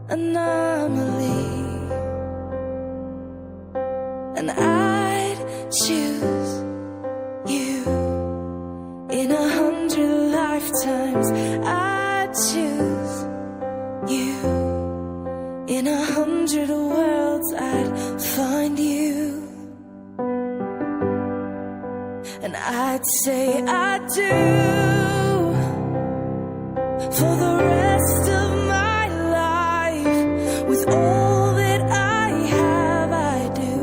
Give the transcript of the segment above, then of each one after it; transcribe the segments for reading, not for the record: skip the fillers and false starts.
anomaly, and I'd choose you in 100 lifetimes. I'd choose you in 100 worlds. I'd find you, and I'd say I do for the rest of my life. With all that I have, I do,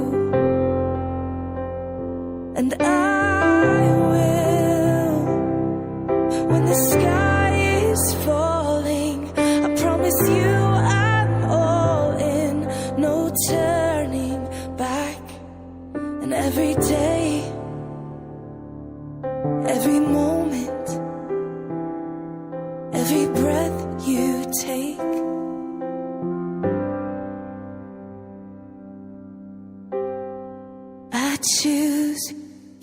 and I will. When the sky is falling, I promise you I'm all in, no turning back. And every day, every moment, every breath you take, I choose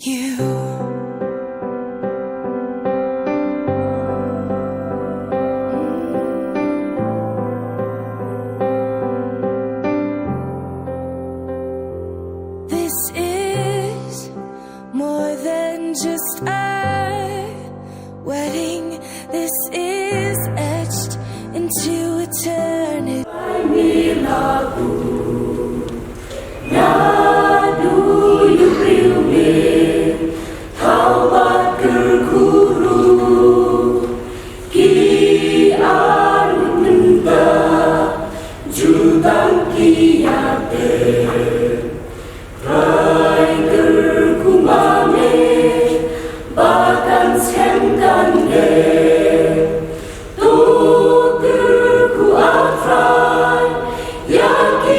you. This is more than just a wedding. This is etched into eternity. Yakin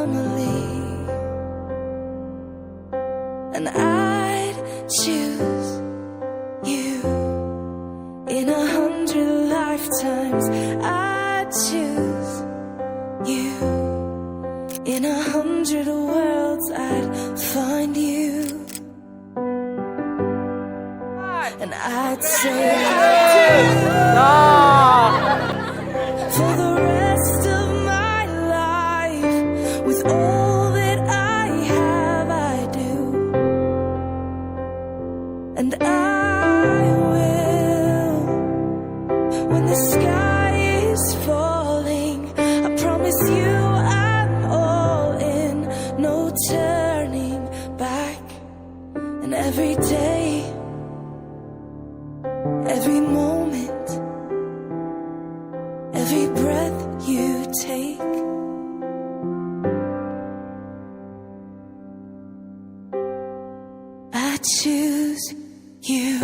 family. And I'd choose you in 100 lifetimes. I'd choose you in 100 worlds. I'd find you, and I'd say for the rest of my life, with all that I have, I do. And I will, when the sky is falling, I promise you I'm all in, no turning back. And every day, every moment, every breath you take, I choose you.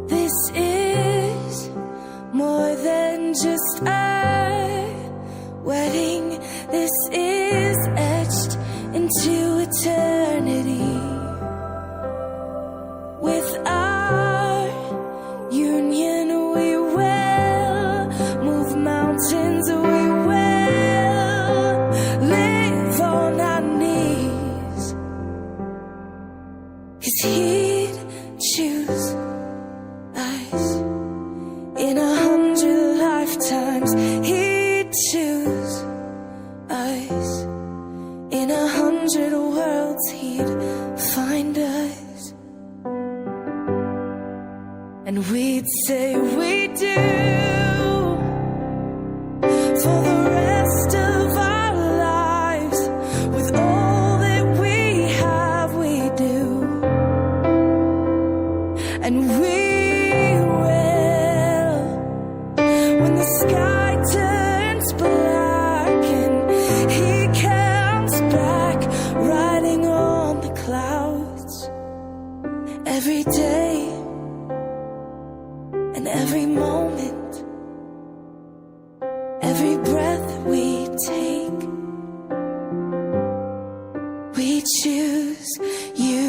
This is more than just a wedding. This is etched into eternity. With our union, we will move mountains. We will live on our knees. 'Cause he'd choose us in 100 lifetimes. He'd choose us in 100 worlds. He'd find us, and we'd say we do for the rest of our lives. With all that we have, we do. And we will, when the sky turns black and he comes back riding on the clouds, every day and every moment, every breath we take, we choose you.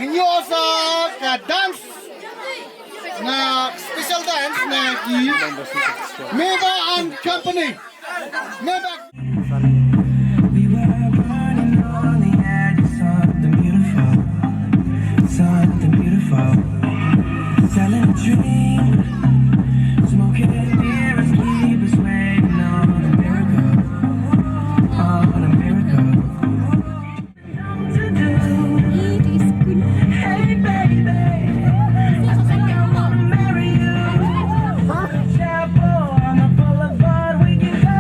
Ninyo sa ka-dance na special dance na Meva and Company. Meva. We were burning on the edge of something beautiful, something beautiful. Selling a dream, smoking mirrors keep us waiting on a miracle, on a miracle. Hey baby, I think I wanna marry you. Chapel on the boulevard, we can go.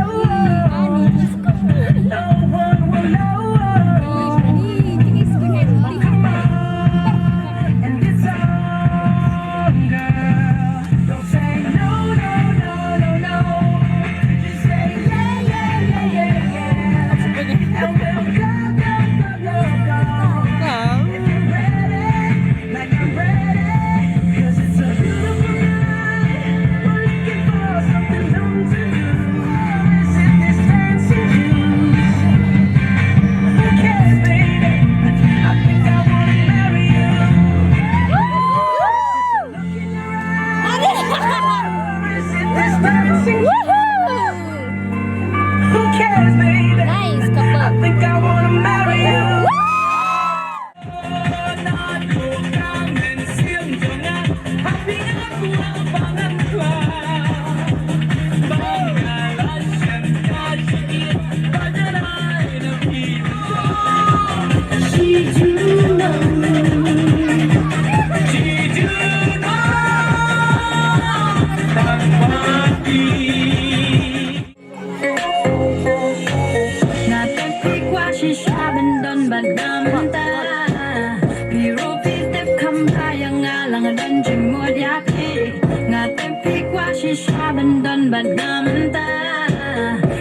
dan jemur yakin ngatem pikwa shisha bandan banamta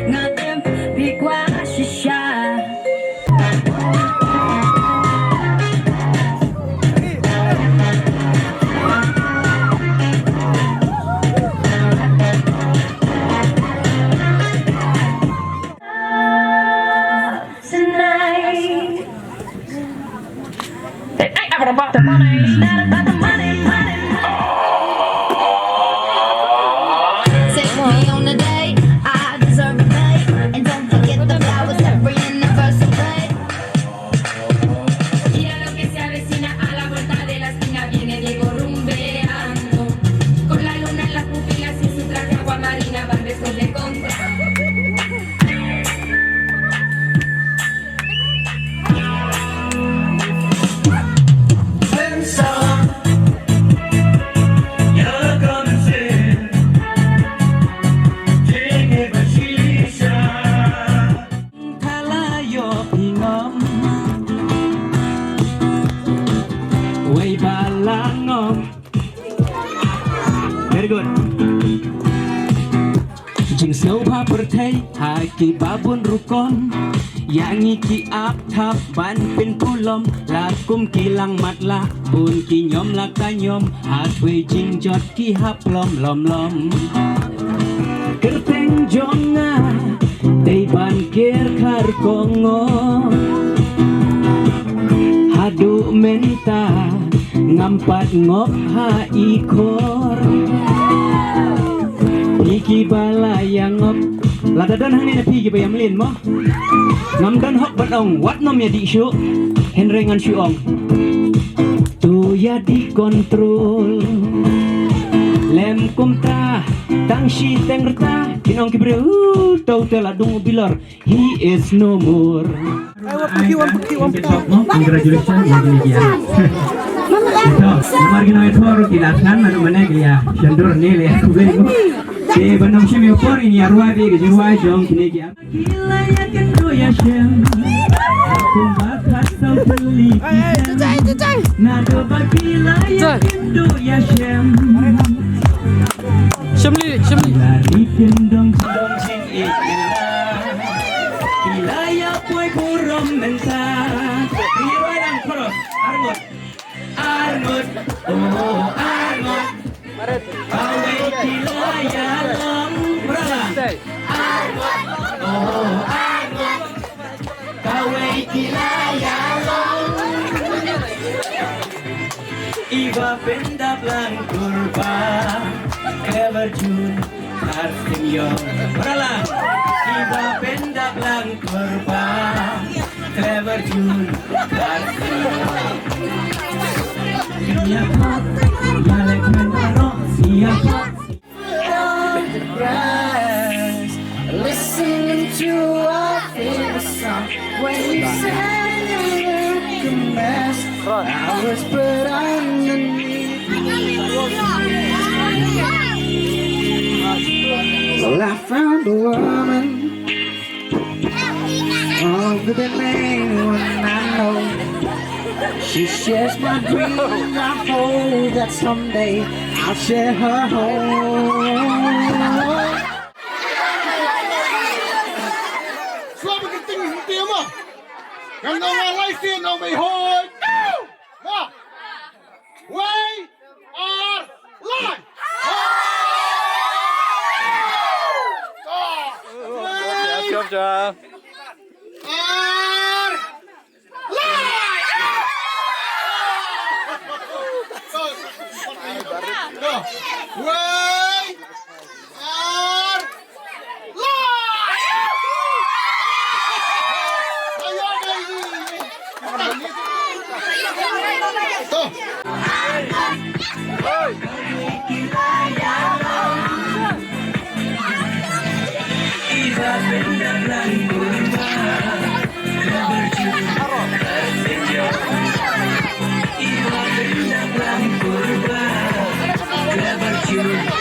ngatem pikwa shisha About the money. about the money. Take me on a date, I deserve a date. And don't forget the flowers every anniversary. Mira lo que se avecina a la vuelta de la esquina. Viene Diego rumbeando. Con la luna en las pupilas y su traje agua marina. Van besos de contra. Very good. Jing snow paper tay, haki babun rukon. Yang iki ap tap ban pin pulom. Lakum kilang matla, bun ki nyom la kanyom. Hatwe jing jot ki hap lom lom lom. Kerteng jonga, day ban kir kar kongo. Hadu menta, ngampat ngop ha ikor. Piki bala yang ngop ladadan hang ni piki bayam lin mo ngamdan hok batong wat nom ya di syu henrengan syu ong tu ya di kontrol lem kumta tang shi teng rta kinong kibre tau tela dung bilar he is no more. Congratulations ya. Margi na ito ro kilatnan na mana gya shandur ne le ku gari mo e banam shi me por ini arwa de jirwa jong kine gya kila ya kendo ya shem ku bakat sau tuli na do bakila ya kendo ya shem shemli dari kendong dong sing kila ya poi kurom menta riwayang koros argot Armut, oh Armut, kawe kilaya long berala. Armut, oh Armut, kawe kilaya long. Iba pendap lang kurba, clever June, Arsim Yong berala. Iba pendap lang kurba, clever June, Arsim Yong. Listening to our favorite song. When you sang like a mess, I whispered underneath. Well, I found a woman over the name one I know. She shares my dreams. I hope that someday I'll share her home. Slaap ik het ding niet helemaal. Kan nou maar luisteren naar mij hoor. Nou, wij are live. Job. You